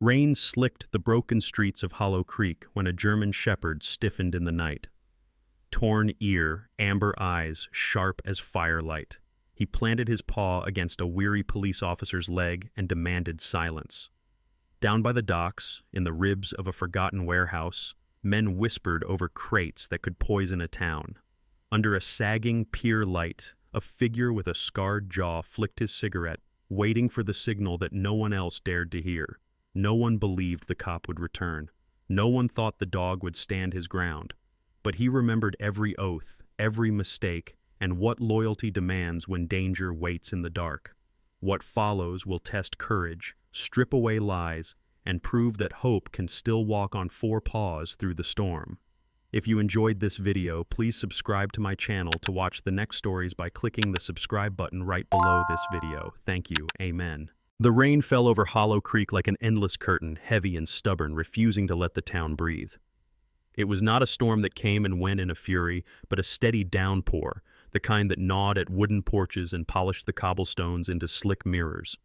Rain slicked the broken streets of Hollow Creek when a German shepherd stiffened in the night. Torn ear, amber eyes, sharp as firelight. He planted his paw against a weary police officer's leg and demanded silence. Down by the docks, in the ribs of a forgotten warehouse, men whispered over crates that could poison a town. Under a sagging pier light, a figure with a scarred jaw flicked his cigarette, waiting for the signal that no one else dared to hear. No one believed the cop would return. No one thought the dog would stand his ground. But he remembered every oath, every mistake, and what loyalty demands when danger waits in the dark. What follows will test courage, strip away lies, and prove that hope can still walk on four paws through the storm. If you enjoyed this video, please subscribe to my channel to watch the next stories by clicking the subscribe button right below this video. Thank you. Amen. The rain fell over Hollow Creek like an endless curtain, heavy and stubborn, refusing to let the town breathe. It was not a storm that came and went in a fury, but a steady downpour, the kind that gnawed at wooden porches and polished the cobblestones into slick mirrors.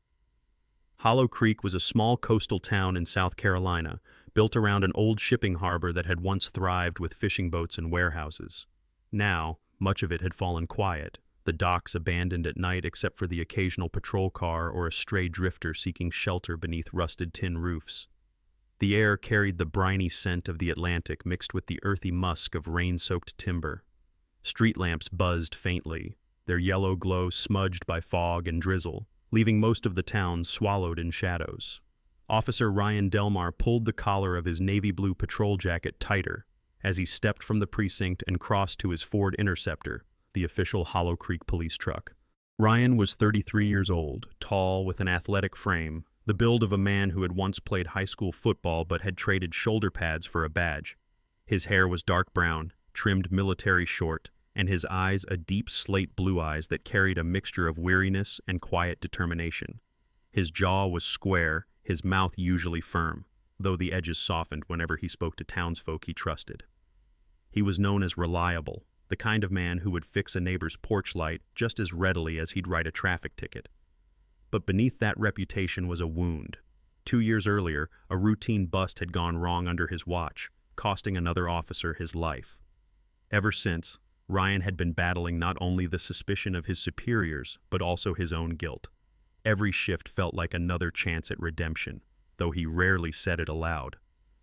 Hollow Creek was a small coastal town in South Carolina, built around an old shipping harbor that had once thrived with fishing boats and warehouses. Now, much of it had fallen quiet, the docks abandoned at night except for the occasional patrol car or a stray drifter seeking shelter beneath rusted tin roofs. The air carried the briny scent of the Atlantic mixed with the earthy musk of rain-soaked timber. Street lamps buzzed faintly, their yellow glow smudged by fog and drizzle, leaving most of the town swallowed in shadows. Officer Ryan Delmar pulled the collar of his navy blue patrol jacket tighter as he stepped from the precinct and crossed to his Ford Interceptor, the official Hollow Creek police truck. Ryan was 33 years old, tall with an athletic frame, the build of a man who had once played high school football but had traded shoulder pads for a badge. His hair was dark brown, trimmed military short, and his eyes a deep slate blue eyes that carried a mixture of weariness and quiet determination. His jaw was square, his mouth usually firm, though the edges softened whenever he spoke to townsfolk he trusted. He was known as reliable, the kind of man who would fix a neighbor's porch light just as readily as he'd write a traffic ticket. But beneath that reputation was a wound. 2 years earlier, a routine bust had gone wrong under his watch, costing another officer his life. Ever since, Ryan had been battling not only the suspicion of his superiors, but also his own guilt. Every shift felt like another chance at redemption, though he rarely said it aloud.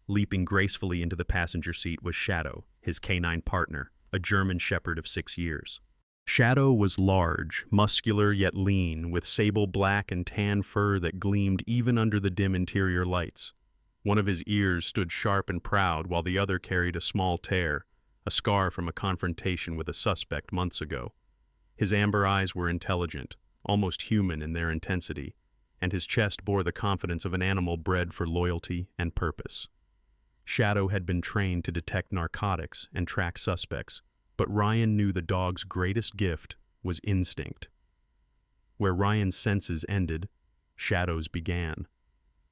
Leaping gracefully into the passenger seat was Shadow, his canine partner, a German shepherd of 6 years. Shadow was large, muscular yet lean, with sable black and tan fur that gleamed even under the dim interior lights. One of his ears stood sharp and proud while the other carried a small tear, a scar from a confrontation with a suspect months ago. His amber eyes were intelligent, almost human in their intensity, and his chest bore the confidence of an animal bred for loyalty and purpose. Shadow had been trained to detect narcotics and track suspects, but Ryan knew the dog's greatest gift was instinct. Where Ryan's senses ended, Shadow's began.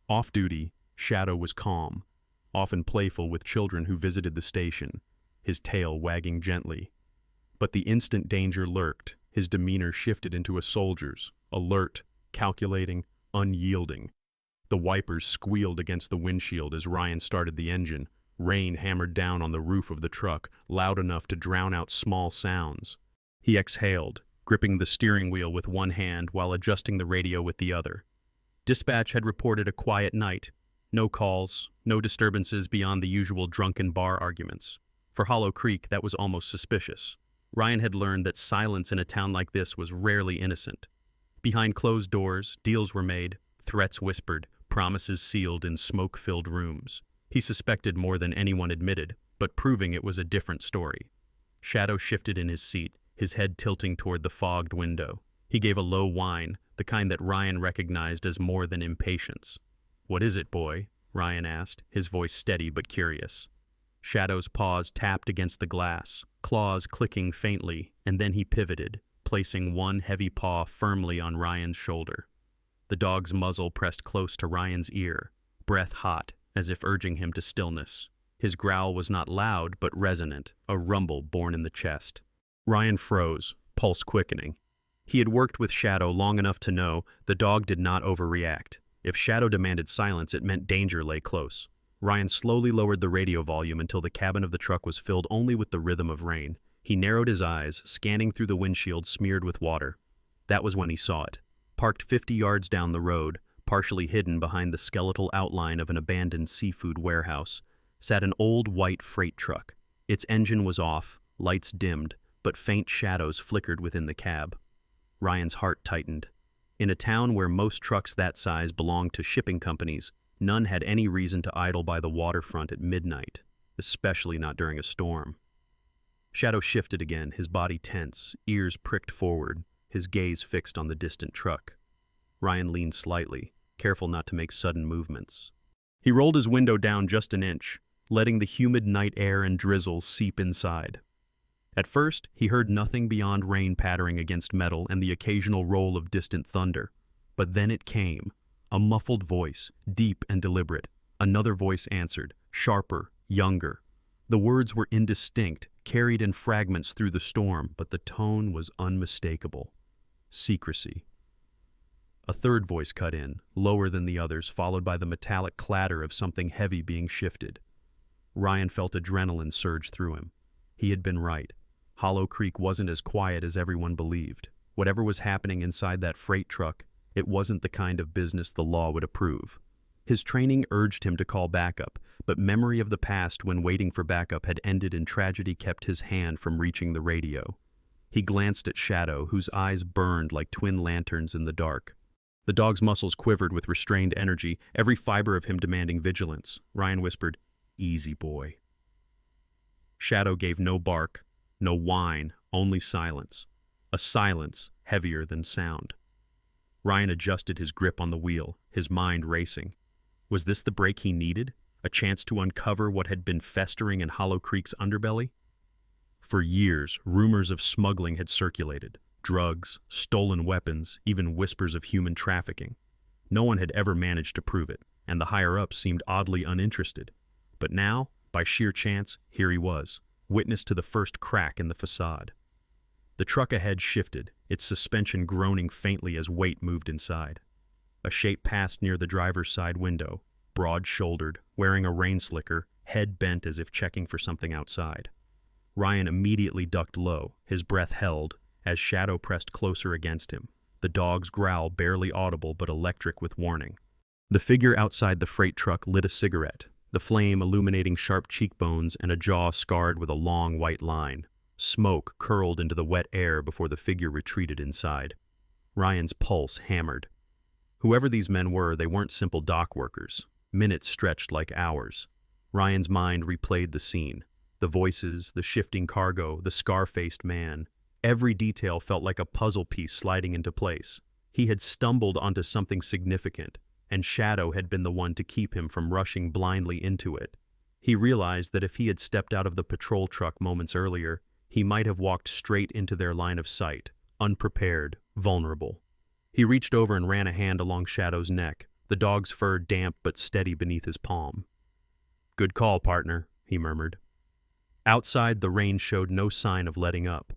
Off-duty, Shadow was calm, often playful with children who visited the station, his tail wagging gently. But the instant danger lurked, his demeanor shifted into a soldier's, alert, calculating, unyielding. The wipers squealed against the windshield as Ryan started the engine. Rain hammered down on the roof of the truck, loud enough to drown out small sounds. He exhaled, gripping the steering wheel with one hand while adjusting the radio with the other. Dispatch had reported a quiet night. No calls, no disturbances beyond the usual drunken bar arguments. For Hollow Creek, that was almost suspicious. Ryan had learned that silence in a town like this was rarely innocent. Behind closed doors, deals were made, threats whispered, promises sealed in smoke-filled rooms. He suspected more than anyone admitted, but proving it was a different story. Shadow shifted in his seat, his head tilting toward the fogged window. He gave a low whine, the kind that Ryan recognized as more than impatience. "What is it, boy?" Ryan asked, his voice steady but curious. Shadow's paws tapped against the glass, claws clicking faintly, and then he pivoted, placing one heavy paw firmly on Ryan's shoulder. The dog's muzzle pressed close to Ryan's ear, breath hot, as if urging him to stillness. His growl was not loud, but resonant, a rumble born in the chest. Ryan froze, pulse quickening. He had worked with Shadow long enough to know the dog did not overreact. If Shadow demanded silence, it meant danger lay close. Ryan slowly lowered the radio volume until the cabin of the truck was filled only with the rhythm of rain. He narrowed his eyes, scanning through the windshield smeared with water. That was when he saw it. Parked 50 yards down the road, partially hidden behind the skeletal outline of an abandoned seafood warehouse, sat an old white freight truck. Its engine was off, lights dimmed, but faint shadows flickered within the cab. Ryan's heart tightened. In a town where most trucks that size belonged to shipping companies, none had any reason to idle by the waterfront at midnight, especially not during a storm. Shadow shifted again, his body tense, ears pricked forward, his gaze fixed on the distant truck. Ryan leaned slightly, careful not to make sudden movements. He rolled his window down just an inch, letting the humid night air and drizzle seep inside. At first, he heard nothing beyond rain pattering against metal and the occasional roll of distant thunder. But then it came. A muffled voice, deep and deliberate. Another voice answered, sharper, younger. The words were indistinct, carried in fragments through the storm, but the tone was unmistakable. Secrecy. A third voice cut in, lower than the others, followed by the metallic clatter of something heavy being shifted. Ryan felt adrenaline surge through him. He had been right. Hollow Creek wasn't as quiet as everyone believed. Whatever was happening inside that freight truck, it wasn't the kind of business the law would approve. His training urged him to call backup, but memory of the past when waiting for backup had ended and tragedy kept his hand from reaching the radio. He glanced at Shadow, whose eyes burned like twin lanterns in the dark. The dog's muscles quivered with restrained energy, every fiber of him demanding vigilance. Ryan whispered, "Easy, boy." Shadow gave no bark, no whine, only silence. A silence heavier than sound. Ryan adjusted his grip on the wheel, his mind racing. Was this the break he needed? A chance to uncover what had been festering in Hollow Creek's underbelly? For years, rumors of smuggling had circulated. Drugs, stolen weapons, even whispers of human trafficking. No one had ever managed to prove it, and the higher-ups seemed oddly uninterested. But now, by sheer chance, here he was, witness to the first crack in the facade. The truck ahead shifted, its suspension groaning faintly as weight moved inside. A shape passed near the driver's side window, broad-shouldered, wearing a rain slicker, head bent as if checking for something outside. Ryan immediately ducked low, his breath held, as Shadow pressed closer against him, the dog's growl barely audible but electric with warning. The figure outside the freight truck lit a cigarette, the flame illuminating sharp cheekbones and a jaw scarred with a long white line. Smoke curled into the wet air before the figure retreated inside. Ryan's pulse hammered. Whoever these men were, they weren't simple dock workers. Minutes stretched like hours. Ryan's mind replayed the scene. The voices, the shifting cargo, the scar-faced man. Every detail felt like a puzzle piece sliding into place. He had stumbled onto something significant, and Shadow had been the one to keep him from rushing blindly into it. He realized that if he had stepped out of the patrol truck moments earlier, he might have walked straight into their line of sight, unprepared, vulnerable. He reached over and ran a hand along Shadow's neck, the dog's fur damp but steady beneath his palm. "Good call, partner," he murmured. Outside, the rain showed no sign of letting up.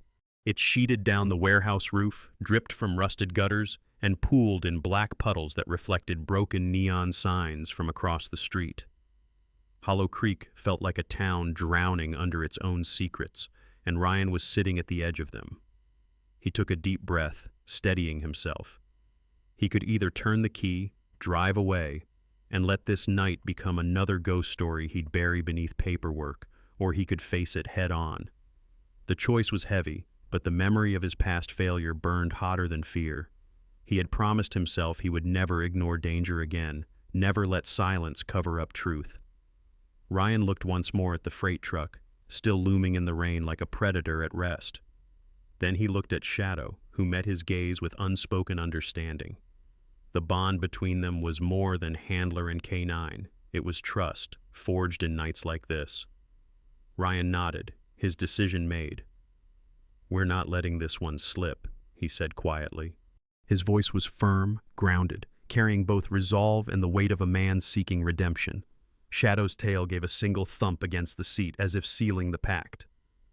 It sheeted down the warehouse roof, dripped from rusted gutters, and pooled in black puddles that reflected broken neon signs from across the street. Hollow Creek felt like a town drowning under its own secrets, and Ryan was sitting at the edge of them. He took a deep breath, steadying himself. He could either turn the key, drive away, and let this night become another ghost story he'd bury beneath paperwork, or he could face it head-on. The choice was heavy, but the memory of his past failure burned hotter than fear. He had promised himself he would never ignore danger again, never let silence cover up truth. Ryan looked once more at the freight truck, still looming in the rain like a predator at rest. Then he looked at Shadow, who met his gaze with unspoken understanding. The bond between them was more than handler and canine. It was trust, forged in nights like this. Ryan nodded, his decision made. "We're not letting this one slip," he said quietly. His voice was firm, grounded, carrying both resolve and the weight of a man seeking redemption. Shadow's tail gave a single thump against the seat as if sealing the pact.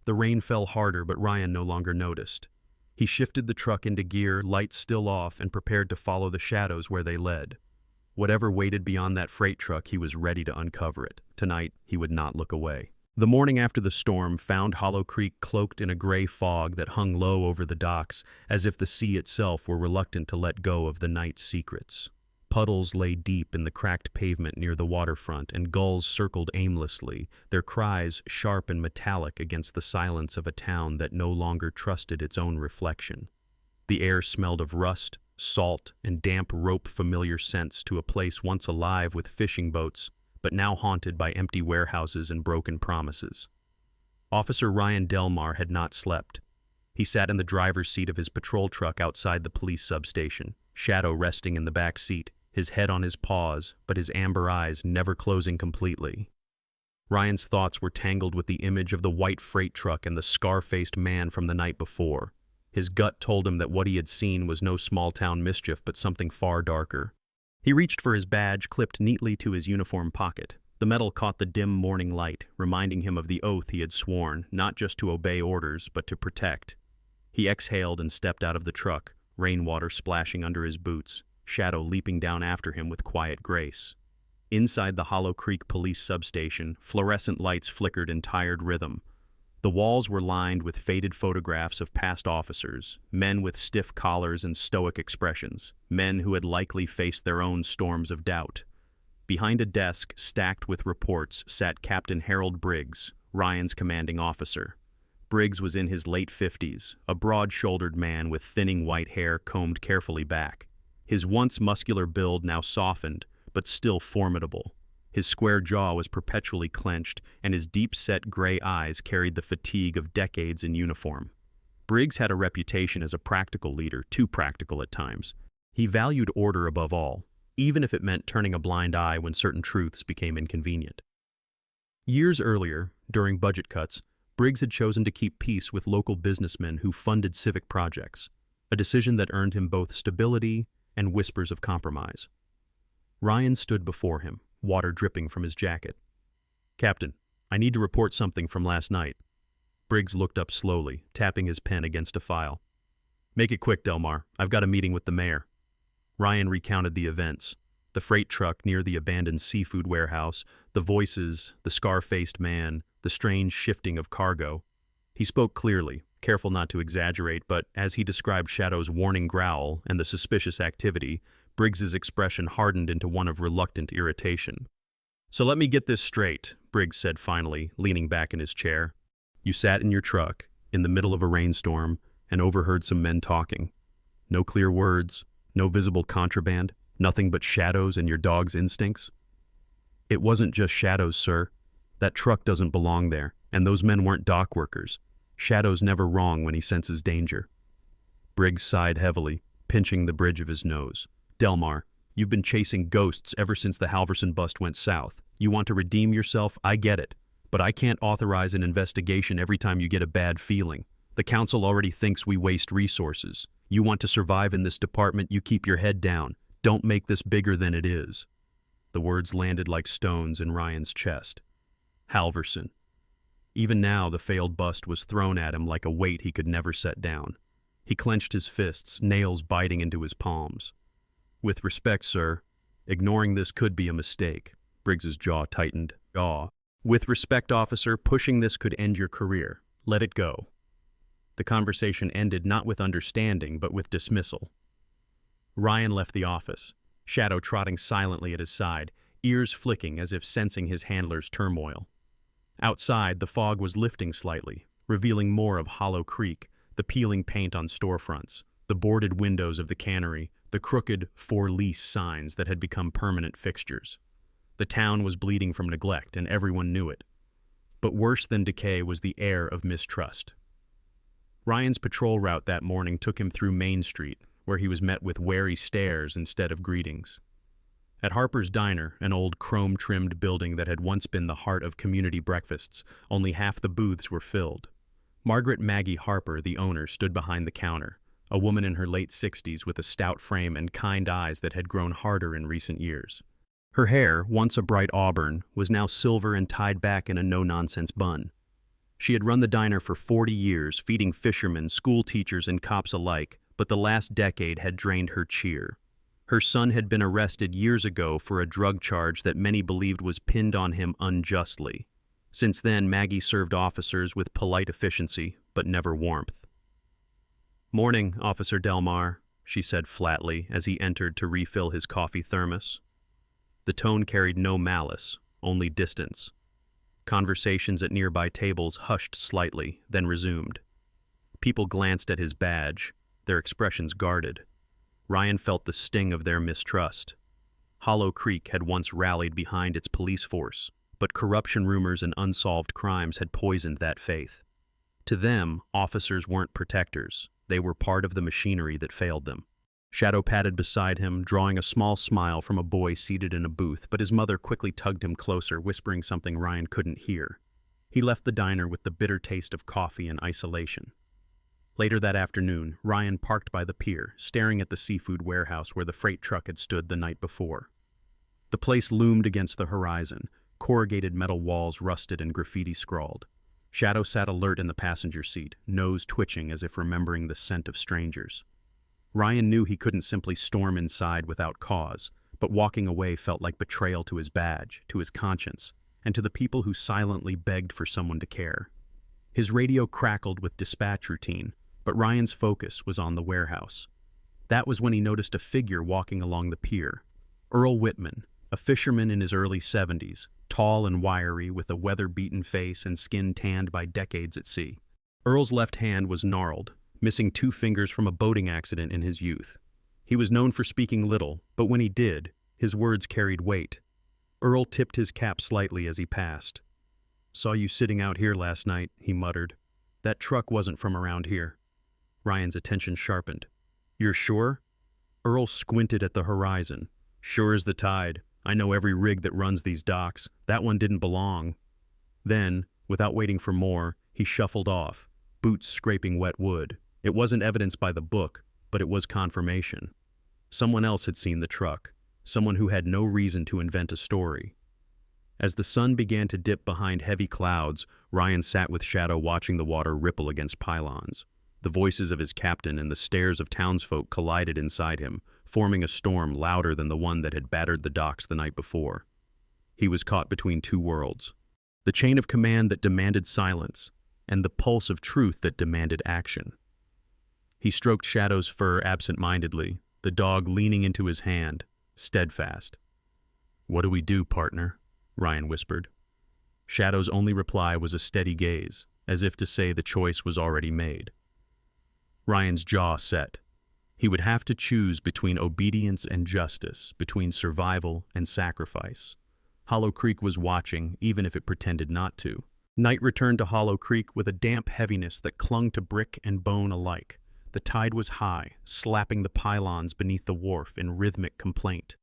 The rain fell harder, but Ryan no longer noticed. He shifted the truck into gear, lights still off, and prepared to follow the shadows where they led. Whatever waited beyond that freight truck, he was ready to uncover it. Tonight, he would not look away. The morning after the storm found Hollow Creek cloaked in a gray fog that hung low over the docks, as if the sea itself were reluctant to let go of the night's secrets. Puddles lay deep in the cracked pavement near the waterfront, and gulls circled aimlessly, their cries sharp and metallic against the silence of a town that no longer trusted its own reflection. The air smelled of rust, salt, and damp rope, familiar scents to a place once alive with fishing boats, but now haunted by empty warehouses and broken promises. Officer Ryan Delmar had not slept. He sat in the driver's seat of his patrol truck outside the police substation, Shadow resting in the back seat, his head on his paws, but his amber eyes never closing completely. Ryan's thoughts were tangled with the image of the white freight truck and the scar-faced man from the night before. His gut told him that what he had seen was no small-town mischief, but something far darker. He reached for his badge, clipped neatly to his uniform pocket. The metal caught the dim morning light, reminding him of the oath he had sworn, not just to obey orders, but to protect. He exhaled and stepped out of the truck, rainwater splashing under his boots, Shadow leaping down after him with quiet grace. Inside the Hollow Creek police substation, fluorescent lights flickered in tired rhythm. The walls were lined with faded photographs of past officers, men with stiff collars and stoic expressions, men who had likely faced their own storms of doubt. Behind a desk stacked with reports sat Captain Harold Briggs, Ryan's commanding officer. Briggs was in his late 50s, a broad-shouldered man with thinning white hair combed carefully back. His once muscular build now softened, but still formidable. His square jaw was perpetually clenched, and his deep-set gray eyes carried the fatigue of decades in uniform. Briggs had a reputation as a practical leader, too practical at times. He valued order above all, even if it meant turning a blind eye when certain truths became inconvenient. Years earlier, during budget cuts, Briggs had chosen to keep peace with local businessmen who funded civic projects, a decision that earned him both stability and whispers of compromise. Ryan stood before him, water dripping from his jacket. "Captain, I need to report something from last night." Briggs looked up slowly, tapping his pen against a file. "Make it quick, Delmar. I've got a meeting with the mayor." Ryan recounted the events: the freight truck near the abandoned seafood warehouse, the voices, the scar-faced man, the strange shifting of cargo. He spoke clearly, careful not to exaggerate, but as he described Shadow's warning growl and the suspicious activity, Briggs's expression hardened into one of reluctant irritation. "So let me get this straight," Briggs said finally, leaning back in his chair. "You sat in your truck, in the middle of a rainstorm, and overheard some men talking. No clear words, no visible contraband, nothing but shadows and your dog's instincts?" "It wasn't just shadows, sir. That truck doesn't belong there, and those men weren't dock workers. Shadow's never wrong when he senses danger." Briggs sighed heavily, pinching the bridge of his nose. "Delmar, you've been chasing ghosts ever since the Halverson bust went south. You want to redeem yourself, I get it. But I can't authorize an investigation every time you get a bad feeling. The council already thinks we waste resources. You want to survive in this department, you keep your head down. Don't make this bigger than it is." The words landed like stones in Ryan's chest. Halverson. Even now, the failed bust was thrown at him like a weight he could never set down. He clenched his fists, nails biting into his palms. "With respect, sir, ignoring this could be a mistake." Briggs's jaw tightened. "With respect, officer, pushing this could end your career. Let it go." The conversation ended not with understanding, but with dismissal. Ryan left the office, Shadow trotting silently at his side, ears flicking as if sensing his handler's turmoil. Outside, the fog was lifting slightly, revealing more of Hollow Creek, the peeling paint on storefronts, the boarded windows of the cannery, the crooked "for lease" signs that had become permanent fixtures. The town was bleeding from neglect, and everyone knew it. But worse than decay was the air of mistrust. Ryan's patrol route that morning took him through Main Street, where he was met with wary stares instead of greetings. At Harper's Diner, an old chrome-trimmed building that had once been the heart of community breakfasts, only half the booths were filled. Margaret Maggie Harper, the owner, stood behind the counter, a woman in her late 60s with a stout frame and kind eyes that had grown harder in recent years. Her hair, once a bright auburn, was now silver and tied back in a no-nonsense bun. She had run the diner for 40 years, feeding fishermen, school teachers, and cops alike, but the last decade had drained her cheer. Her son had been arrested years ago for a drug charge that many believed was pinned on him unjustly. Since then, Maggie served officers with polite efficiency, but never warmth. "Morning, Officer Delmar," she said flatly as he entered to refill his coffee thermos. The tone carried no malice, only distance. Conversations at nearby tables hushed slightly, then resumed. People glanced at his badge, their expressions guarded. Ryan felt the sting of their mistrust. Hollow Creek had once rallied behind its police force, but corruption rumors and unsolved crimes had poisoned that faith. To them, officers weren't protectors. They were part of the machinery that failed them. Shadow padded beside him, drawing a small smile from a boy seated in a booth, but his mother quickly tugged him closer, whispering something Ryan couldn't hear. He left the diner with the bitter taste of coffee and isolation. Later that afternoon, Ryan parked by the pier, staring at the seafood warehouse where the freight truck had stood the night before. The place loomed against the horizon, corrugated metal walls rusted and graffiti scrawled. Shadow sat alert in the passenger seat, nose twitching as if remembering the scent of strangers. Ryan knew he couldn't simply storm inside without cause, but walking away felt like betrayal to his badge, to his conscience, and to the people who silently begged for someone to care. His radio crackled with dispatch routine, but Ryan's focus was on the warehouse. That was when he noticed a figure walking along the pier. Earl Whitman, a fisherman in his early 70s, tall and wiry with a weather-beaten face and skin tanned by decades at sea. Earl's left hand was gnarled, missing 2 fingers from a boating accident in his youth. He was known for speaking little, but when he did, his words carried weight. Earl tipped his cap slightly as he passed. "Saw you sitting out here last night," he muttered. "That truck wasn't from around here." Ryan's attention sharpened. "You're sure?" Earl squinted at the horizon. "Sure as the tide. I know every rig that runs these docks. That one didn't belong." Then, without waiting for more, he shuffled off, boots scraping wet wood. It wasn't evidence by the book, but it was confirmation. Someone else had seen the truck, someone who had no reason to invent a story. As the sun began to dip behind heavy clouds, Ryan sat with Shadow watching the water ripple against pylons. The voices of his captain and the stares of townsfolk collided inside him, forming a storm louder than the one that had battered the docks the night before. He was caught between 2 worlds. The chain of command that demanded silence, and the pulse of truth that demanded action. He stroked Shadow's fur absent-mindedly, the dog leaning into his hand, steadfast. "What do we do, partner?" Ryan whispered. Shadow's only reply was a steady gaze, as if to say the choice was already made. Ryan's jaw set. He would have to choose between obedience and justice, between survival and sacrifice. Hollow Creek was watching, even if it pretended not to. Night returned to Hollow Creek with a damp heaviness that clung to brick and bone alike. The tide was high, slapping the pylons beneath the wharf in rhythmic complaint.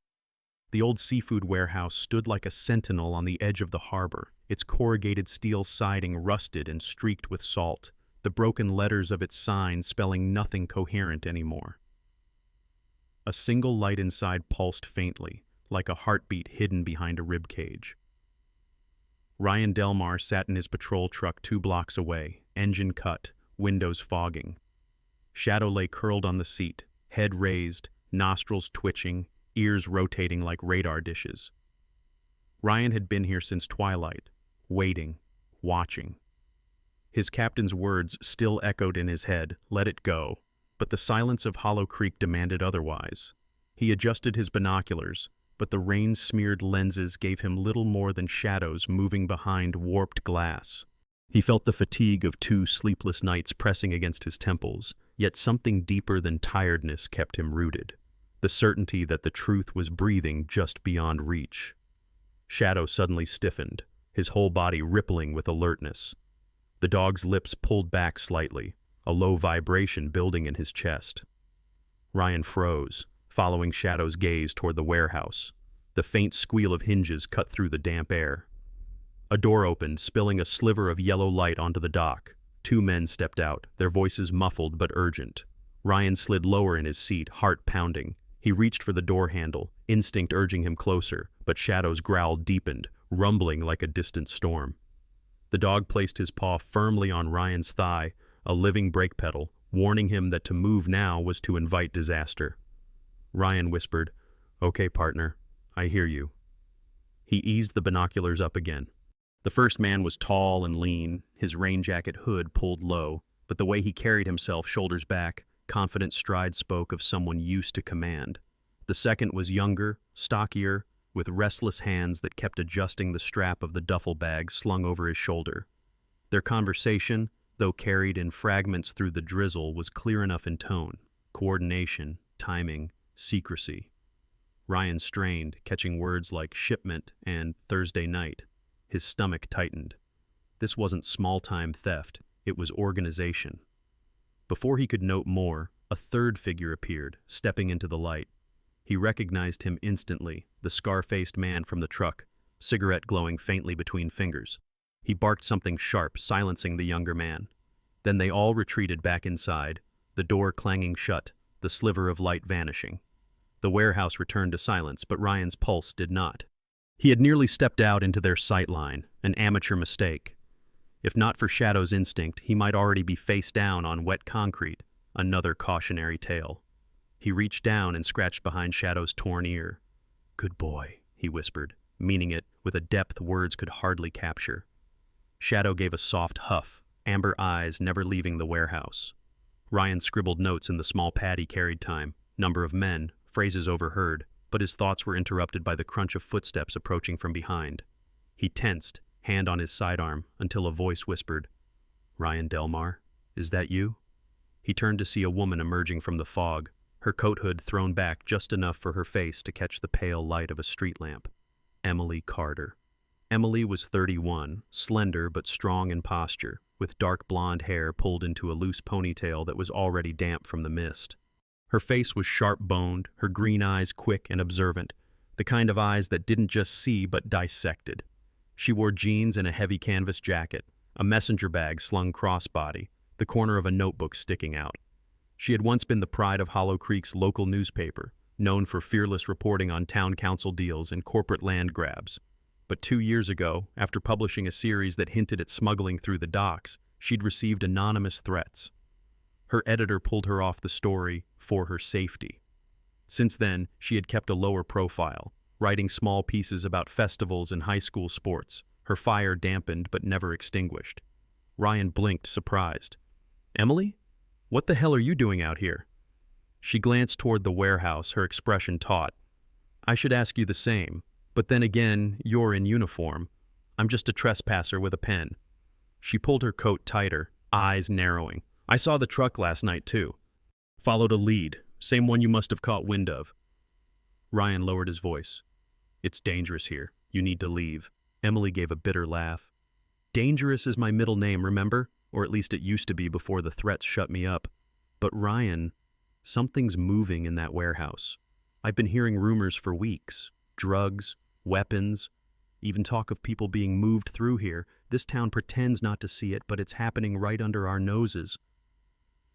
The old seafood warehouse stood like a sentinel on the edge of the harbor, its corrugated steel siding rusted and streaked with salt, the broken letters of its sign spelling nothing coherent anymore. A single light inside pulsed faintly, like a heartbeat hidden behind a rib cage. Ryan Delmar sat in his patrol truck 2 blocks away, engine cut, windows fogging. Shadow lay curled on the seat, head raised, nostrils twitching, ears rotating like radar dishes. Ryan had been here since twilight, waiting, watching. His captain's words still echoed in his head, "Let it go," but the silence of Hollow Creek demanded otherwise. He adjusted his binoculars, but the rain-smeared lenses gave him little more than shadows moving behind warped glass. He felt the fatigue of 2 sleepless nights pressing against his temples, yet something deeper than tiredness kept him rooted. The certainty that the truth was breathing just beyond reach. Shadow suddenly stiffened, his whole body rippling with alertness. The dog's lips pulled back slightly, a low vibration building in his chest. Ryan froze, following Shadow's gaze toward the warehouse. The faint squeal of hinges cut through the damp air. A door opened, spilling a sliver of yellow light onto the dock. 2 men stepped out, their voices muffled but urgent. Ryan slid lower in his seat, heart pounding. He reached for the door handle, instinct urging him closer, but Shadow's growl deepened, rumbling like a distant storm. The dog placed his paw firmly on Ryan's thigh, a living brake pedal, warning him that to move now was to invite disaster. Ryan whispered, "Okay, partner, I hear you." He eased the binoculars up again. The first man was tall and lean, his rain jacket hood pulled low, but the way he carried himself, shoulders back, confident stride spoke of someone used to command. The second was younger, stockier, with restless hands that kept adjusting the strap of the duffel bag slung over his shoulder. Their conversation, though carried in fragments through the drizzle, was clear enough in tone. Coordination, timing, secrecy. Ryan strained, catching words like shipment and Thursday night. His stomach tightened. This wasn't small-time theft, it was organization. Before he could note more, a third figure appeared, stepping into the light. He recognized him instantly, the scar-faced man from the truck, cigarette glowing faintly between fingers. He barked something sharp, silencing the younger man. Then they all retreated back inside, the door clanging shut, the sliver of light vanishing. The warehouse returned to silence, but Ryan's pulse did not. He had nearly stepped out into their sight line, an amateur mistake. If not for Shadow's instinct, he might already be face down on wet concrete, another cautionary tale. He reached down and scratched behind Shadow's torn ear. "Good boy," he whispered, meaning it with a depth words could hardly capture. Shadow gave a soft huff, amber eyes never leaving the warehouse. Ryan scribbled notes in the small pad he carried: time, number of men, phrases overheard, but his thoughts were interrupted by the crunch of footsteps approaching from behind. He tensed, hand on his sidearm, until a voice whispered, "Ryan Delmar, is that you?" He turned to see a woman emerging from the fog, her coat hood thrown back just enough for her face to catch the pale light of a street lamp. Emily Carter. Emily was 31, slender but strong in posture, with dark blonde hair pulled into a loose ponytail that was already damp from the mist. Her face was sharp-boned, her green eyes quick and observant, the kind of eyes that didn't just see but dissected. She wore jeans and a heavy canvas jacket, a messenger bag slung crossbody, the corner of a notebook sticking out. She had once been the pride of Hollow Creek's local newspaper, known for fearless reporting on town council deals and corporate land grabs. But 2 years ago, after publishing a series that hinted at smuggling through the docks, she'd received anonymous threats. Her editor pulled her off the story for her safety. Since then, she had kept a lower profile, writing small pieces about festivals and high school sports, her fire dampened but never extinguished. Ryan blinked, surprised. "Emily? What the hell are you doing out here?" She glanced toward the warehouse, her expression taut. "I should ask you the same, but then again, you're in uniform. I'm just a trespasser with a pen." She pulled her coat tighter, eyes narrowing. "I saw the truck last night, too. Followed a lead, same one you must have caught wind of." Ryan lowered his voice. "It's dangerous here. You need to leave." Emily gave a bitter laugh. "Dangerous is my middle name, remember? Or at least it used to be before the threats shut me up. But Ryan, something's moving in that warehouse. I've been hearing rumors for weeks. Drugs, weapons, even talk of people being moved through here. This town pretends not to see it, but it's happening right under our noses."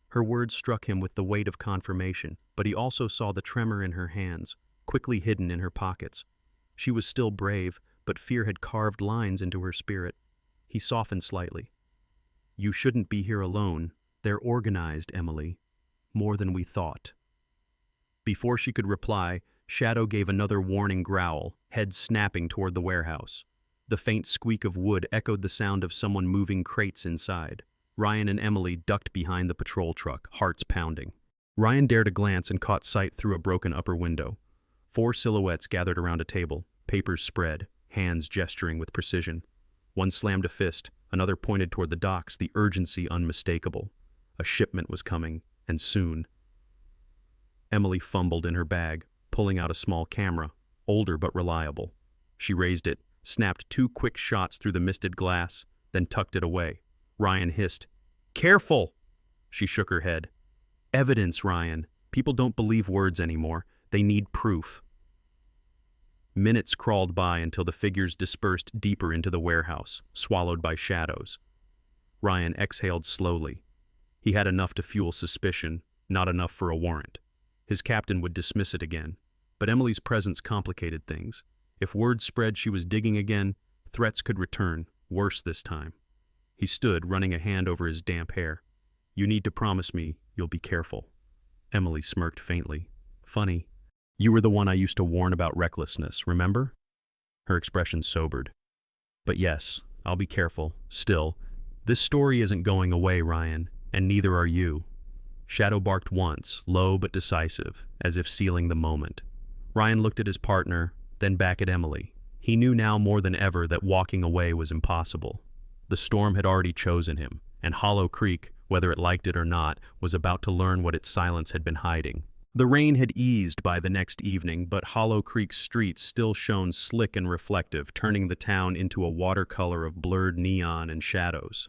Her words struck him with the weight of confirmation, but he also saw the tremor in her hands, quickly hidden in her pockets. She was still brave, but fear had carved lines into her spirit. He softened slightly. "You shouldn't be here alone. They're organized, Emily. More than we thought." Before she could reply, Shadow gave another warning growl, head snapping toward the warehouse. The faint squeak of wood echoed the sound of someone moving crates inside. Ryan and Emily ducked behind the patrol truck, hearts pounding. Ryan dared a glance and caught sight through a broken upper window. 4 silhouettes gathered around a table, papers spread, hands gesturing with precision. One slammed a fist, another pointed toward the docks, the urgency unmistakable. A shipment was coming, and soon. Emily fumbled in her bag, pulling out a small camera, older but reliable. She raised it, snapped 2 quick shots through the misted glass, then tucked it away. Ryan hissed, "Careful!" She shook her head. "Evidence, Ryan. People don't believe words anymore. They need proof." Minutes crawled by until the figures dispersed deeper into the warehouse, swallowed by shadows. Ryan exhaled slowly. He had enough to fuel suspicion, not enough for a warrant. His captain would dismiss it again. But Emily's presence complicated things. If word spread she was digging again, threats could return, worse this time. He stood, running a hand over his damp hair. "You need to promise me you'll be careful." Emily smirked faintly. "Funny. You were the one I used to warn about recklessness, remember? Her expression sobered. But yes, I'll be careful. Still, this story isn't going away, Ryan, and neither are you. Shadow barked once, low but decisive, as if sealing the moment. Ryan looked at his partner, then back at Emily. He knew now more than ever that walking away was impossible. The storm had already chosen him, and Hollow Creek, whether it liked it or not, was about to learn what its silence had been hiding. The rain had eased by the next evening, but Hollow Creek's streets still shone slick and reflective, turning the town into a watercolor of blurred neon and shadows.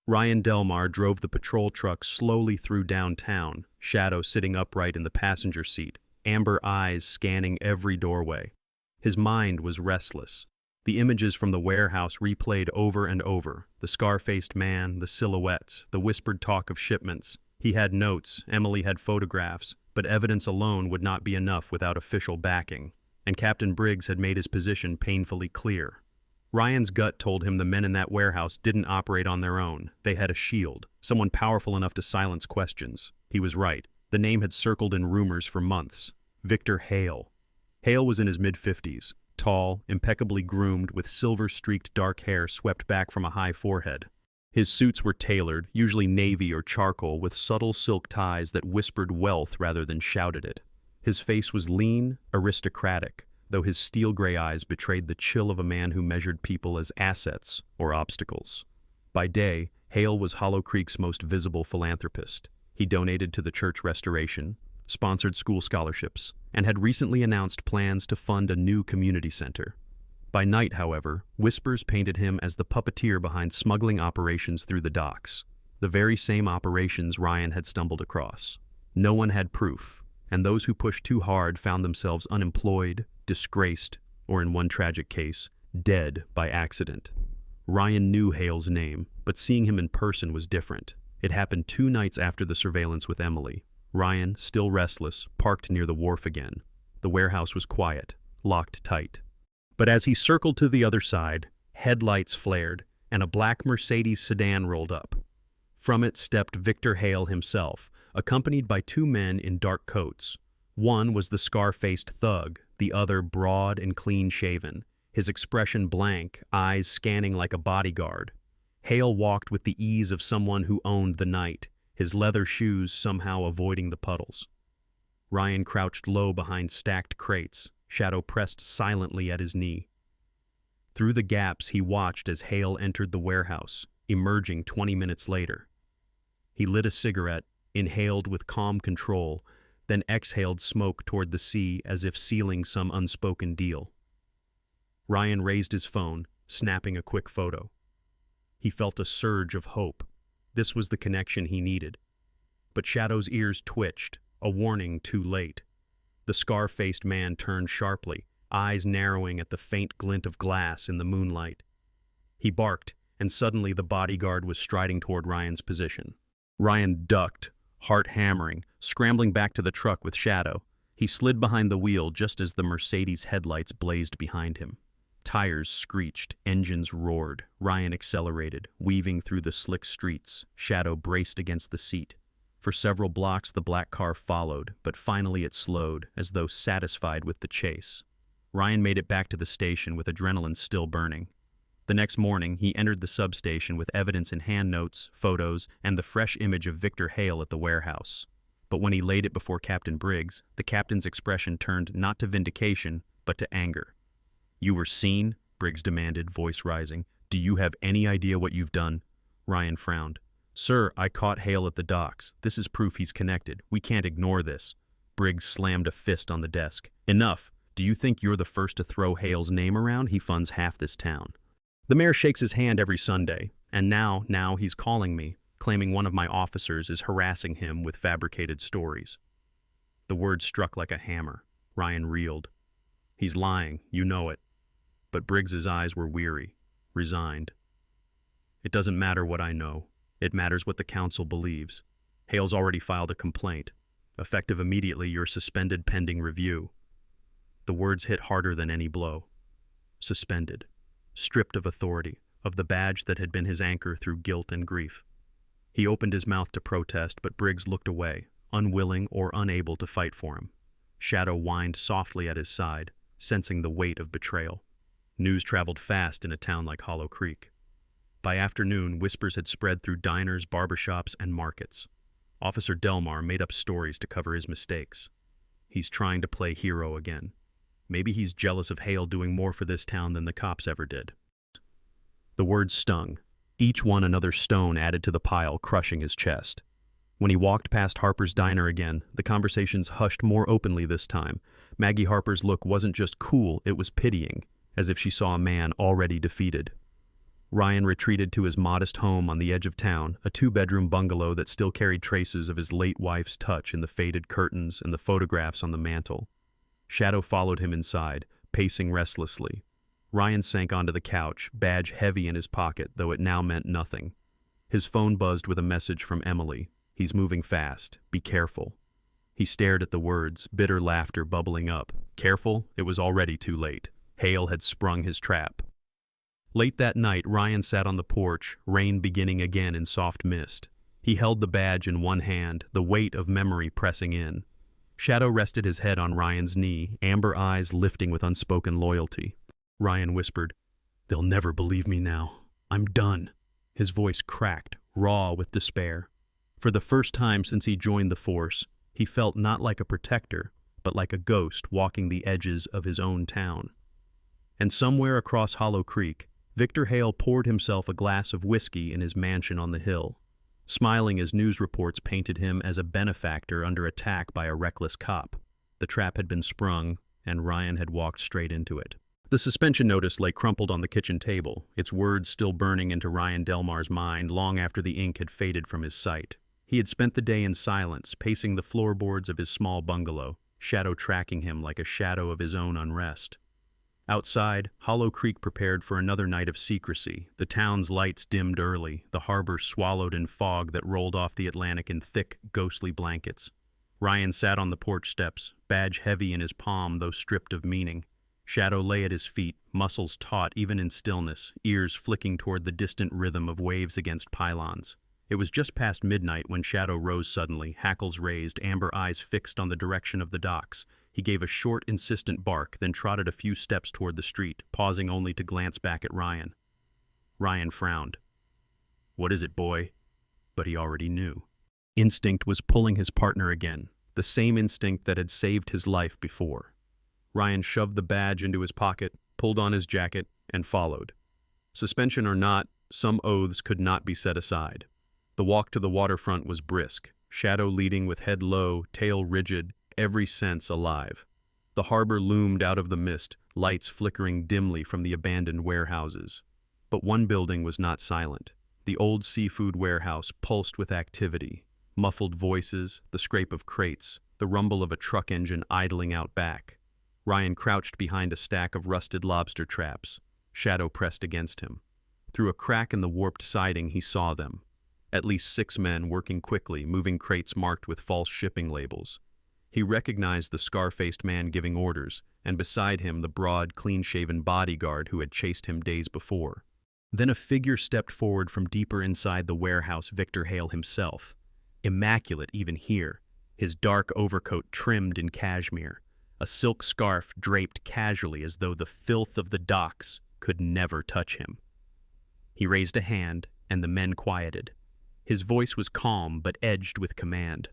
Ryan Delmar drove the patrol truck slowly through downtown, Shadow sitting upright in the passenger seat, amber eyes scanning every doorway. His mind was restless. The images from the warehouse replayed over and over, the scar-faced man, the silhouettes, the whispered talk of shipments. He had notes, Emily had photographs, but evidence alone would not be enough without official backing, and Captain Briggs had made his position painfully clear. Ryan's gut told him the men in that warehouse didn't operate on their own. They had a shield, someone powerful enough to silence questions. He was right. The name had circled in rumors for months. Victor Hale. Hale was in his mid-50s, tall, impeccably groomed, with silver-streaked dark hair swept back from a high forehead. His suits were tailored, usually navy or charcoal, with subtle silk ties that whispered wealth rather than shouted it. His face was lean, aristocratic, though his steel-gray eyes betrayed the chill of a man who measured people as assets or obstacles. By day, Hale was Hollow Creek's most visible philanthropist. He donated to the church restoration, sponsored school scholarships, and had recently announced plans to fund a new community center. By night, however, whispers painted him as the puppeteer behind smuggling operations through the docks, the very same operations Ryan had stumbled across. No one had proof, and those who pushed too hard found themselves unemployed, disgraced, or in one tragic case, dead by accident. Ryan knew Hale's name, but seeing him in person was different. It happened 2 nights after the surveillance with Emily. Ryan, still restless, parked near the wharf again. The warehouse was quiet, locked tight. But as he circled to the other side, headlights flared, and a black Mercedes sedan rolled up. From it stepped Victor Hale himself, accompanied by 2 men in dark coats. One was the scar-faced thug, the other broad and clean-shaven, his expression blank, eyes scanning like a bodyguard. Hale walked with the ease of someone who owned the night, his leather shoes somehow avoiding the puddles. Ryan crouched low behind stacked crates, Shadow pressed silently at his knee. Through the gaps he watched as Hale entered the warehouse, emerging 20 minutes later. He lit a cigarette, inhaled with calm control, then exhaled smoke toward the sea as if sealing some unspoken deal. Ryan raised his phone, snapping a quick photo. He felt a surge of hope. This was the connection he needed. But Shadow's ears twitched, a warning too late. The scar-faced man turned sharply, eyes narrowing at the faint glint of glass in the moonlight. He barked, and suddenly the bodyguard was striding toward Ryan's position. Ryan ducked, heart hammering, scrambling back to the truck with Shadow. He slid behind the wheel just as the Mercedes headlights blazed behind him. Tires screeched, engines roared. Ryan accelerated, weaving through the slick streets. Shadow braced against the seat. For several blocks the black car followed, but finally it slowed, as though satisfied with the chase. Ryan made it back to the station with adrenaline still burning. The next morning, he entered the substation with evidence in hand notes, photos, and the fresh image of Victor Hale at the warehouse. But when he laid it before Captain Briggs, the captain's expression turned not to vindication, but to anger. "You were seen?" Briggs demanded, voice rising. "Do you have any idea what you've done?" Ryan frowned. "Sir, I caught Hale at the docks. This is proof he's connected. We can't ignore this." Briggs slammed a fist on the desk. "Enough! Do you think you're the first to throw Hale's name around? He funds half this town. The mayor shakes his hand every Sunday, and now he's calling me, claiming one of my officers is harassing him with fabricated stories." The words struck like a hammer. Ryan reeled. "He's lying, you know it." But Briggs's eyes were weary, resigned. "It doesn't matter what I know. It matters what the council believes. Hale's already filed a complaint. Effective immediately, you're suspended pending review." The words hit harder than any blow. Suspended. Stripped of authority, of the badge that had been his anchor through guilt and grief. He opened his mouth to protest, but Briggs looked away, unwilling or unable to fight for him. Shadow whined softly at his side, sensing the weight of betrayal. News traveled fast in a town like Hollow Creek. By afternoon, whispers had spread through diners, barbershops, and markets. Officer Delmar made up stories to cover his mistakes. He's trying to play hero again. Maybe he's jealous of Hale doing more for this town than the cops ever did. The words stung, each one another stone added to the pile, crushing his chest. When he walked past Harper's diner again, the conversations hushed more openly this time. Maggie Harper's look wasn't just cool, it was pitying, as if she saw a man already defeated. Ryan retreated to his modest home on the edge of town, a two-bedroom bungalow that still carried traces of his late wife's touch in the faded curtains and the photographs on the mantel. Shadow followed him inside, pacing restlessly. Ryan sank onto the couch, badge heavy in his pocket, though it now meant nothing. His phone buzzed with a message from Emily. "He's moving fast. Be careful." He stared at the words, bitter laughter bubbling up. Careful? It was already too late. Hale had sprung his trap. Late that night, Ryan sat on the porch, rain beginning again in soft mist. He held the badge in one hand, the weight of memory pressing in. Shadow rested his head on Ryan's knee, amber eyes lifting with unspoken loyalty. Ryan whispered, "They'll never believe me now. I'm done." His voice cracked, raw with despair. For the first time since he joined the force, he felt not like a protector, but like a ghost walking the edges of his own town. And somewhere across Hollow Creek, Victor Hale poured himself a glass of whiskey in his mansion on the hill, smiling as news reports painted him as a benefactor under attack by a reckless cop. The trap had been sprung, and Ryan had walked straight into it. The suspension notice lay crumpled on the kitchen table, its words still burning into Ryan Delmar's mind long after the ink had faded from his sight. He had spent the day in silence, pacing the floorboards of his small bungalow, Shadow tracking him like a shadow of his own unrest. Outside, Hollow Creek prepared for another night of secrecy. The town's lights dimmed early, the harbor swallowed in fog that rolled off the Atlantic in thick, ghostly blankets. Ryan sat on the porch steps, badge heavy in his palm though stripped of meaning. Shadow lay at his feet, muscles taut even in stillness, ears flicking toward the distant rhythm of waves against pylons. It was just past midnight when Shadow rose suddenly, hackles raised, amber eyes fixed on the direction of the docks. He gave a short, insistent bark, then trotted a few steps toward the street, pausing only to glance back at Ryan. Ryan frowned. "What is it, boy?" But he already knew. Instinct was pulling his partner again, the same instinct that had saved his life before. Ryan shoved the badge into his pocket, pulled on his jacket, and followed. Suspension or not, some oaths could not be set aside. The walk to the waterfront was brisk, Shadow leading with head low, tail rigid, every sense alive. The harbor loomed out of the mist, lights flickering dimly from the abandoned warehouses. But one building was not silent. The old seafood warehouse pulsed with activity. Muffled voices, the scrape of crates, the rumble of a truck engine idling out back. Ryan crouched behind a stack of rusted lobster traps. Shadow pressed against him. Through a crack in the warped siding, he saw them. At least 6 men working quickly, moving crates marked with false shipping labels. He recognized the scar-faced man giving orders, and beside him the broad, clean-shaven bodyguard who had chased him days before. Then a figure stepped forward from deeper inside the warehouse, Victor Hale himself. Immaculate even here, his dark overcoat trimmed in cashmere, a silk scarf draped casually as though the filth of the docks could never touch him. He raised a hand, and the men quieted. His voice was calm but edged with command.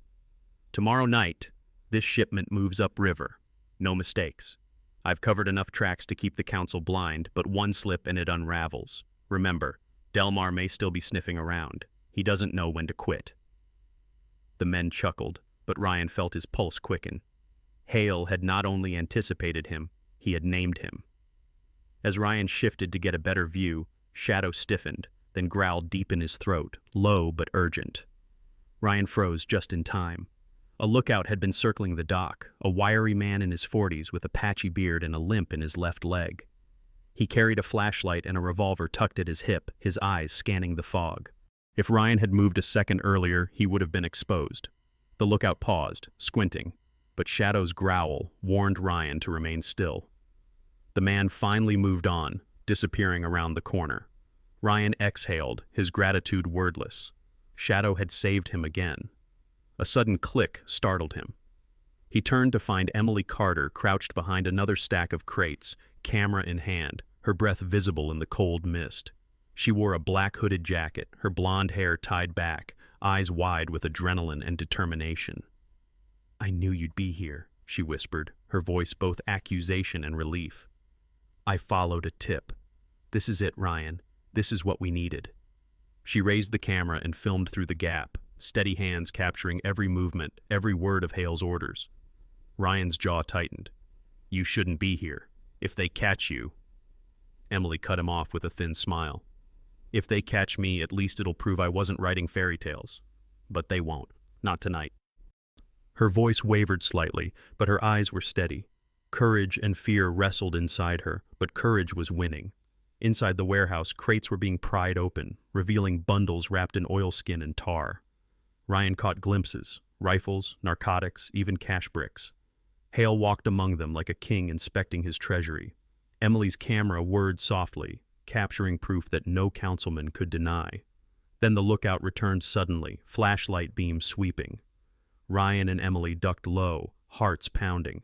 "Tomorrow night, this shipment moves upriver. No mistakes. I've covered enough tracks to keep the council blind, but one slip and it unravels. Remember, Delmar may still be sniffing around. He doesn't know when to quit." The men chuckled, but Ryan felt his pulse quicken. Hale had not only anticipated him, he had named him. As Ryan shifted to get a better view, Shadow stiffened, then growled deep in his throat, low but urgent. Ryan froze just in time. A lookout had been circling the dock, a wiry man in his 40s with a patchy beard and a limp in his left leg. He carried a flashlight and a revolver tucked at his hip, his eyes scanning the fog. If Ryan had moved a second earlier, he would have been exposed. The lookout paused, squinting, but Shadow's growl warned Ryan to remain still. The man finally moved on, disappearing around the corner. Ryan exhaled, his gratitude wordless. Shadow had saved him again. A sudden click startled him. He turned to find Emily Carter crouched behind another stack of crates, camera in hand, her breath visible in the cold mist. She wore a black hooded jacket, her blonde hair tied back, eyes wide with adrenaline and determination. "I knew you'd be here," she whispered, her voice both accusation and relief. "I followed a tip. This is it, Ryan. This is what we needed." She raised the camera and filmed through the gap, steady hands capturing every movement, every word of Hale's orders. Ryan's jaw tightened. "You shouldn't be here. If they catch you—" Emily cut him off with a thin smile. "If they catch me, at least it'll prove I wasn't writing fairy tales. But they won't. Not tonight." Her voice wavered slightly, but her eyes were steady. Courage and fear wrestled inside her, but courage was winning. Inside the warehouse, crates were being pried open, revealing bundles wrapped in oilskin and tar. Ryan caught glimpses, rifles, narcotics, even cash bricks. Hale walked among them like a king inspecting his treasury. Emily's camera whirred softly, capturing proof that no councilman could deny. Then the lookout returned suddenly, flashlight beams sweeping. Ryan and Emily ducked low, hearts pounding.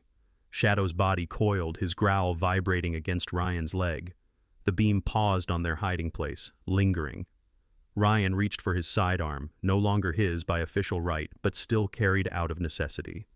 Shadow's body coiled, his growl vibrating against Ryan's leg. The beam paused on their hiding place, lingering. Ryan reached for his sidearm, no longer his by official right, but still carried out of necessity.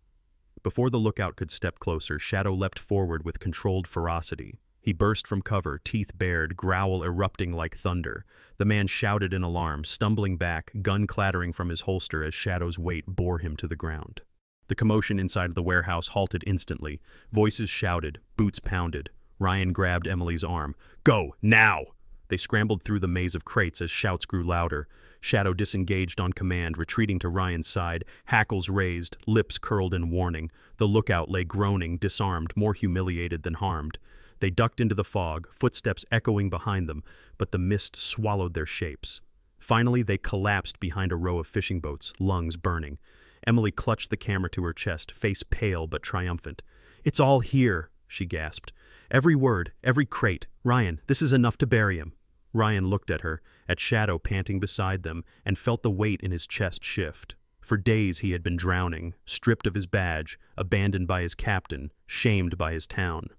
Before the lookout could step closer, Shadow leapt forward with controlled ferocity. He burst from cover, teeth bared, growl erupting like thunder. The man shouted in alarm, stumbling back, gun clattering from his holster as Shadow's weight bore him to the ground. The commotion inside the warehouse halted instantly. Voices shouted, boots pounded. Ryan grabbed Emily's arm. "Go, now!" They scrambled through the maze of crates as shouts grew louder. Shadow disengaged on command, retreating to Ryan's side, hackles raised, lips curled in warning. The lookout lay groaning, disarmed, more humiliated than harmed. They ducked into the fog, footsteps echoing behind them, but the mist swallowed their shapes. Finally, they collapsed behind a row of fishing boats, lungs burning. Emily clutched the camera to her chest, face pale but triumphant. "It's all here," she gasped. "Every word, every crate. Ryan, this is enough to bury him." Ryan looked at her, at Shadow panting beside them, and felt the weight in his chest shift. For days he had been drowning, stripped of his badge, abandoned by his captain, shamed by his town.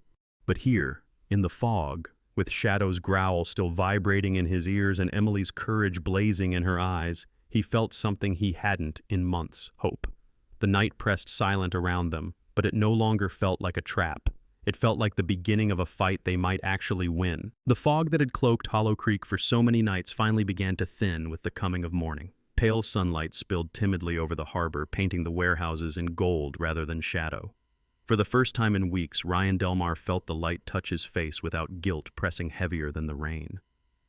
But here, in the fog, with Shadow's growl still vibrating in his ears and Emily's courage blazing in her eyes, he felt something he hadn't in months: hope. The night pressed silent around them, but it no longer felt like a trap. It felt like the beginning of a fight they might actually win. The fog that had cloaked Hollow Creek for so many nights finally began to thin with the coming of morning. Pale sunlight spilled timidly over the harbor, painting the warehouses in gold rather than shadow. For the first time in weeks, Ryan Delmar felt the light touch his face without guilt pressing heavier than the rain.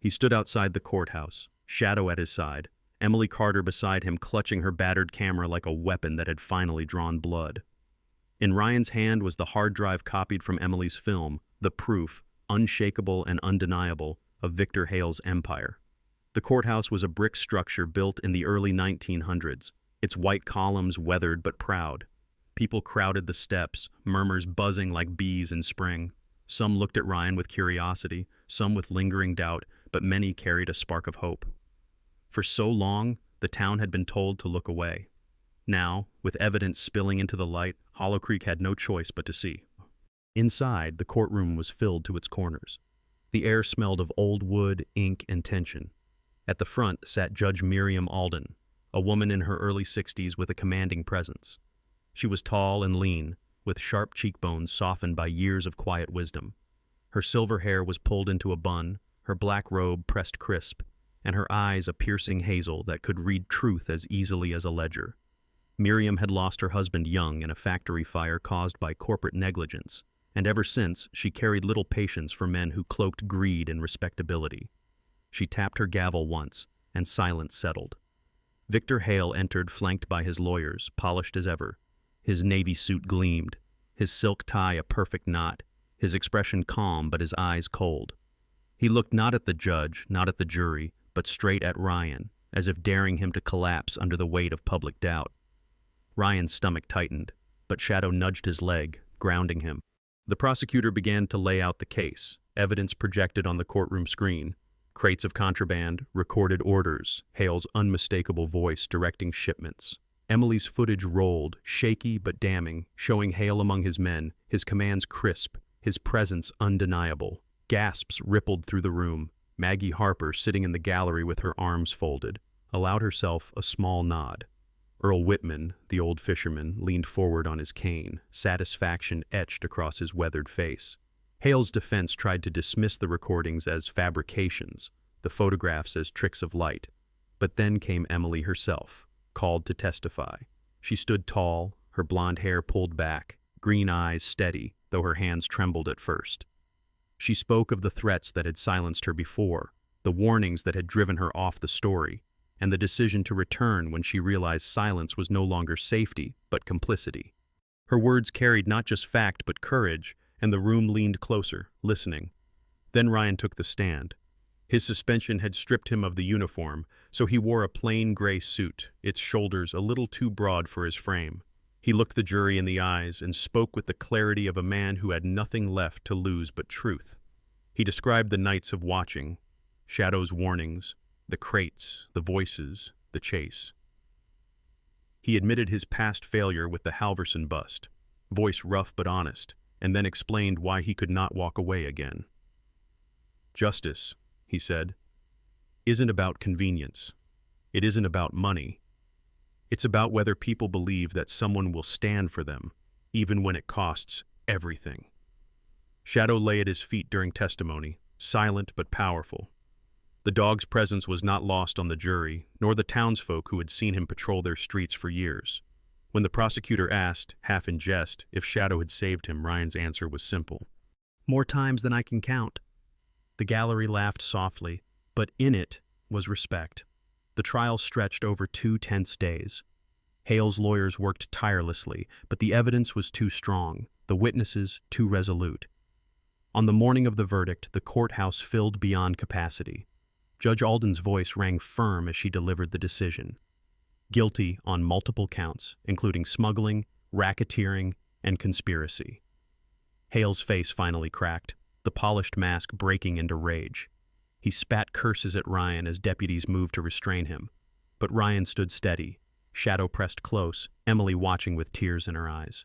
He stood outside the courthouse, Shadow at his side, Emily Carter beside him clutching her battered camera like a weapon that had finally drawn blood. In Ryan's hand was the hard drive copied from Emily's film, the proof, unshakable and undeniable, of Victor Hale's empire. The courthouse was a brick structure built in the early 1900s, its white columns weathered but proud. People crowded the steps, murmurs buzzing like bees in spring. Some looked at Ryan with curiosity, some with lingering doubt, but many carried a spark of hope. For so long, the town had been told to look away. Now, with evidence spilling into the light, Hollow Creek had no choice but to see. Inside, the courtroom was filled to its corners. The air smelled of old wood, ink, and tension. At the front sat Judge Miriam Alden, a woman in her early 60s with a commanding presence. She was tall and lean, with sharp cheekbones softened by years of quiet wisdom. Her silver hair was pulled into a bun, her black robe pressed crisp, and her eyes a piercing hazel that could read truth as easily as a ledger. Miriam had lost her husband young in a factory fire caused by corporate negligence, and ever since she carried little patience for men who cloaked greed in respectability. She tapped her gavel once, and silence settled. Victor Hale entered flanked by his lawyers, polished as ever. His navy suit gleamed, his silk tie a perfect knot, his expression calm but his eyes cold. He looked not at the judge, not at the jury, but straight at Ryan, as if daring him to collapse under the weight of public doubt. Ryan's stomach tightened, but Shadow nudged his leg, grounding him. The prosecutor began to lay out the case, evidence projected on the courtroom screen, crates of contraband, recorded orders, Hale's unmistakable voice directing shipments. Emily's footage rolled, shaky but damning, showing Hale among his men, his commands crisp, his presence undeniable. Gasps rippled through the room. Maggie Harper, sitting in the gallery with her arms folded, allowed herself a small nod. Earl Whitman, the old fisherman, leaned forward on his cane, satisfaction etched across his weathered face. Hale's defense tried to dismiss the recordings as fabrications, the photographs as tricks of light. But then came Emily herself, called to testify. She stood tall, her blonde hair pulled back, green eyes steady, though her hands trembled at first. She spoke of the threats that had silenced her before, the warnings that had driven her off the story, and the decision to return when she realized silence was no longer safety, but complicity. Her words carried not just fact but courage, and the room leaned closer, listening. Then Ryan took the stand. His suspension had stripped him of the uniform, so he wore a plain gray suit, its shoulders a little too broad for his frame. He looked the jury in the eyes and spoke with the clarity of a man who had nothing left to lose but truth. He described the nights of watching, Shadow's warnings, the crates, the voices, the chase. He admitted his past failure with the Halverson bust, voice rough but honest, and then explained why he could not walk away again. Justice, he said, isn't about convenience. It isn't about money. It's about whether people believe that someone will stand for them, even when it costs everything. Shadow lay at his feet during testimony, silent but powerful. The dog's presence was not lost on the jury, nor the townsfolk who had seen him patrol their streets for years. When the prosecutor asked, half in jest, if Shadow had saved him, Ryan's answer was simple. More times than I can count. The gallery laughed softly, but in it was respect. The trial stretched over 2 tense days. Hale's lawyers worked tirelessly, but the evidence was too strong, the witnesses too resolute. On the morning of the verdict, the courthouse filled beyond capacity. Judge Alden's voice rang firm as she delivered the decision. Guilty on multiple counts, including smuggling, racketeering, and conspiracy. Hale's face finally cracked, the polished mask breaking into rage. He spat curses at Ryan as deputies moved to restrain him. But Ryan stood steady, Shadow pressed close, Emily watching with tears in her eyes.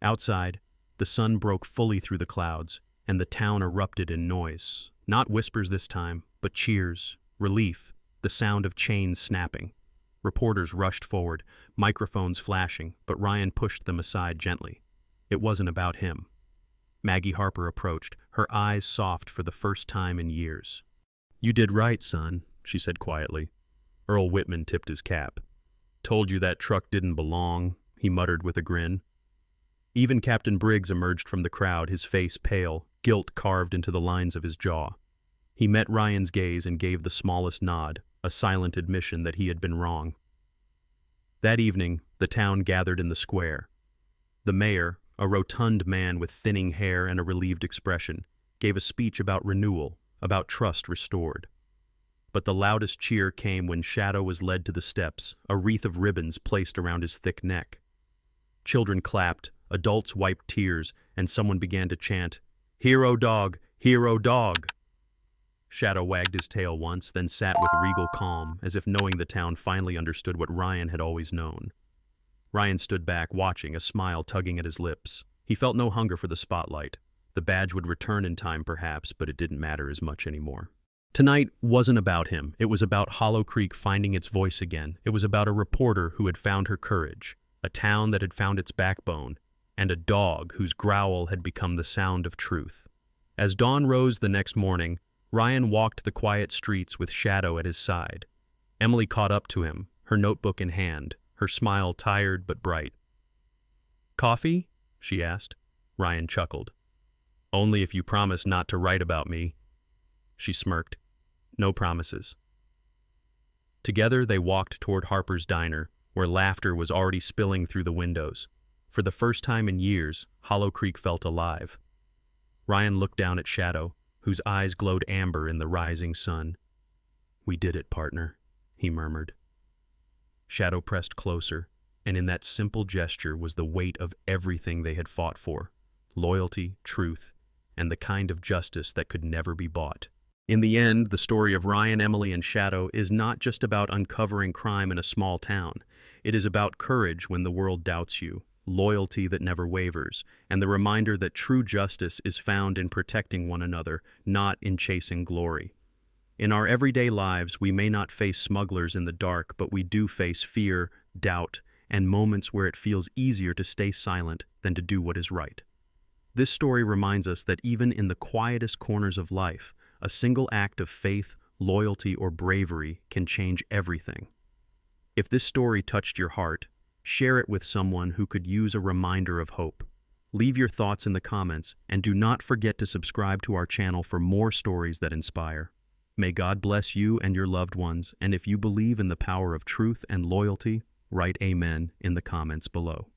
Outside, the sun broke fully through the clouds, and the town erupted in noise. Not whispers this time, but cheers, relief, the sound of chains snapping. Reporters rushed forward, microphones flashing, but Ryan pushed them aside gently. It wasn't about him. Maggie Harper approached, her eyes soft for the first time in years. "You did right, son," she said quietly. Earl Whitman tipped his cap. "Told you that truck didn't belong," he muttered with a grin. Even Captain Briggs emerged from the crowd, his face pale, guilt carved into the lines of his jaw. He met Ryan's gaze and gave the smallest nod, a silent admission that he had been wrong. That evening, the town gathered in the square. The mayor, a rotund man with thinning hair and a relieved expression, gave a speech about renewal, about trust restored. But the loudest cheer came when Shadow was led to the steps, a wreath of ribbons placed around his thick neck. Children clapped, adults wiped tears, and someone began to chant, "Hero dog, hero dog!" Shadow wagged his tail once, then sat with regal calm, as if knowing the town finally understood what Ryan had always known. Ryan stood back, watching, a smile tugging at his lips. He felt no hunger for the spotlight. The badge would return in time, perhaps, but it didn't matter as much anymore. Tonight wasn't about him. It was about Hollow Creek finding its voice again. It was about a reporter who had found her courage, a town that had found its backbone, and a dog whose growl had become the sound of truth. As dawn rose the next morning, Ryan walked the quiet streets with Shadow at his side. Emily caught up to him, her notebook in hand, her smile tired but bright. "Coffee?" she asked. Ryan chuckled. "Only if you promise not to write about me." She smirked. "No promises." Together they walked toward Harper's Diner, where laughter was already spilling through the windows. For the first time in years, Hollow Creek felt alive. Ryan looked down at Shadow, whose eyes glowed amber in the rising sun. "We did it, partner," he murmured. Shadow pressed closer, and in that simple gesture was the weight of everything they had fought for: loyalty, truth, and the kind of justice that could never be bought. In the end, the story of Ryan, Emily, and Shadow is not just about uncovering crime in a small town. It is about courage when the world doubts you, loyalty that never wavers, and the reminder that true justice is found in protecting one another, not in chasing glory. In our everyday lives, we may not face smugglers in the dark, but we do face fear, doubt, and moments where it feels easier to stay silent than to do what is right. This story reminds us that even in the quietest corners of life, a single act of faith, loyalty, or bravery can change everything. If this story touched your heart, share it with someone who could use a reminder of hope. Leave your thoughts in the comments, and do not forget to subscribe to our channel for more stories that inspire. May God bless you and your loved ones, and if you believe in the power of truth and loyalty, write Amen in the comments below.